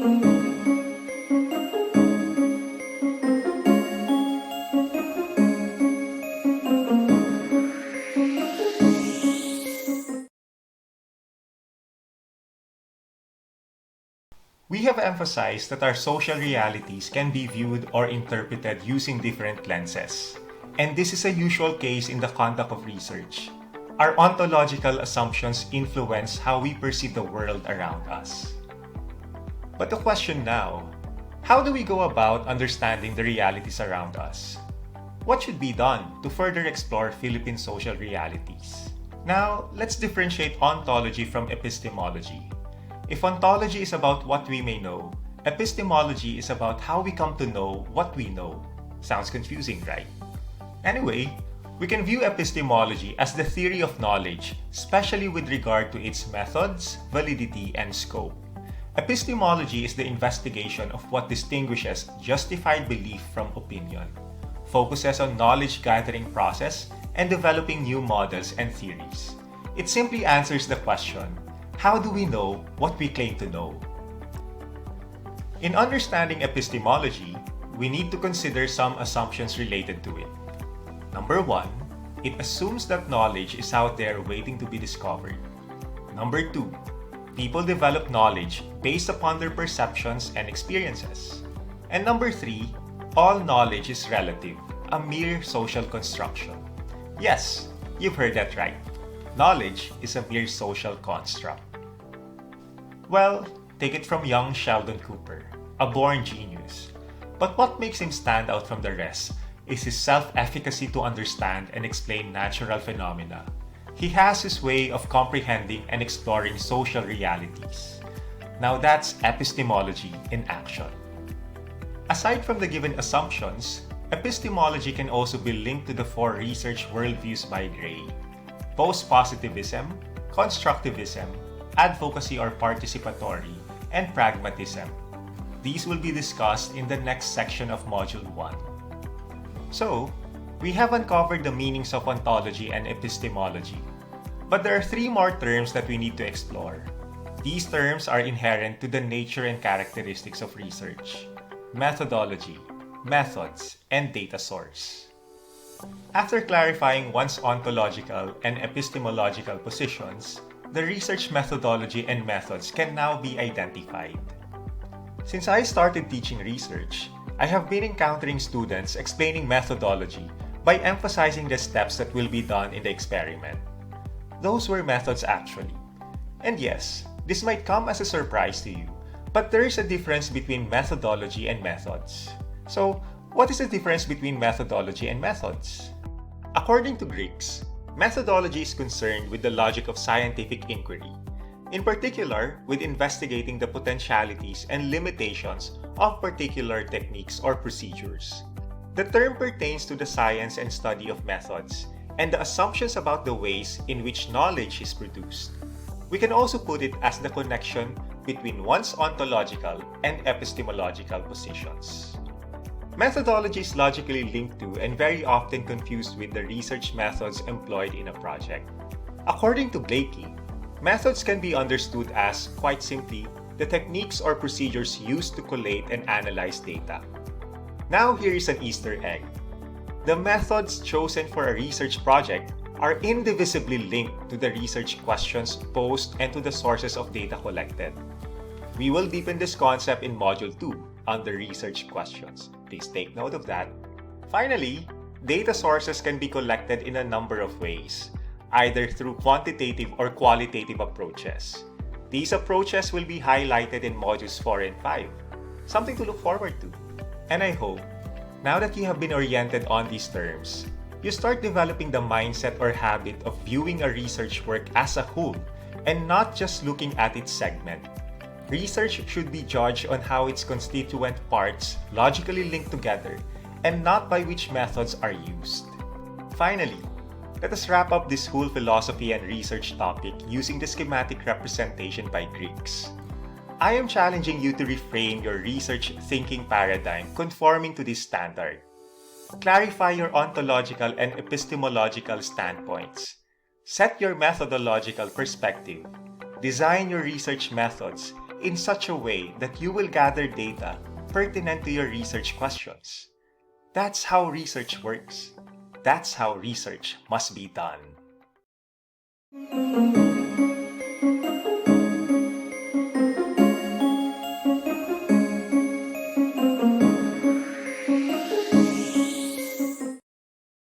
We have emphasized that our social realities can be viewed or interpreted using different lenses, and this is a usual case in the conduct of research. Our ontological assumptions influence how we perceive the world around us. But the question now, how do we go about understanding the realities around us? What should be done to further explore Philippine social realities? Now, let's differentiate ontology from epistemology. If ontology is about what we may know, epistemology is about how we come to know what we know. Sounds confusing, right? Anyway, we can view epistemology as the theory of knowledge, especially with regard to its methods, validity, and scope. Epistemology is the investigation of what distinguishes justified belief from opinion, focuses on knowledge-gathering process, and developing new models and theories. It simply answers the question, how do we know what we claim to know? In understanding epistemology, we need to consider some assumptions related to it. Number 1, it assumes that knowledge is out there waiting to be discovered. Number 2, people develop knowledge based upon their perceptions and experiences. And number 3, all knowledge is relative, a mere social construction. Yes, you've heard that right. Knowledge is a mere social construct. Well, take it from young Sheldon Cooper, a born genius. But what makes him stand out from the rest is his self-efficacy to understand and explain natural phenomena. He has his way of comprehending and exploring social realities. Now that's epistemology in action. Aside from the given assumptions, epistemology can also be linked to the 4 research worldviews by Gray: post-positivism, constructivism, advocacy or participatory, and pragmatism. These will be discussed in the next section of Module 1. So, we have uncovered the meanings of ontology and epistemology. But there are 3 more terms that we need to explore. These terms are inherent to the nature and characteristics of research: methodology, methods, and data source. After clarifying one's ontological and epistemological positions, the research methodology and methods can now be identified. Since I started teaching research, I have been encountering students explaining methodology by emphasizing the steps that will be done in the experiment. Those were methods actually. And yes, this might come as a surprise to you, but there is a difference between methodology and methods. So, what is the difference between methodology and methods? According to Greeks, methodology is concerned with the logic of scientific inquiry, in particular with investigating the potentialities and limitations of particular techniques or procedures. The term pertains to the science and study of methods and the assumptions about the ways in which knowledge is produced. We can also put it as the connection between one's ontological and epistemological positions. Methodology is logically linked to and very often confused with the research methods employed in a project. According to Blakey, methods can be understood as, quite simply, the techniques or procedures used to collate and analyze data. Now here is an Easter egg. The methods chosen for a research project are indivisibly linked to the research questions posed and to the sources of data collected. We will deepen this concept in Module 2 under Research Questions. Please take note of that. Finally, data sources can be collected in a number of ways, either through quantitative or qualitative approaches. These approaches will be highlighted in Modules 4 and 5, something to look forward to. And I hope, now that you have been oriented on these terms, you start developing the mindset or habit of viewing a research work as a whole and not just looking at its segment. Research should be judged on how its constituent parts logically link together and not by which methods are used. Finally, let us wrap up this whole philosophy and research topic using the schematic representation by Greeks. I am challenging you to reframe your research thinking paradigm conforming to this standard. Clarify your ontological and epistemological standpoints. Set your methodological perspective. Design your research methods in such a way that you will gather data pertinent to your research questions. That's how research works. That's how research must be done.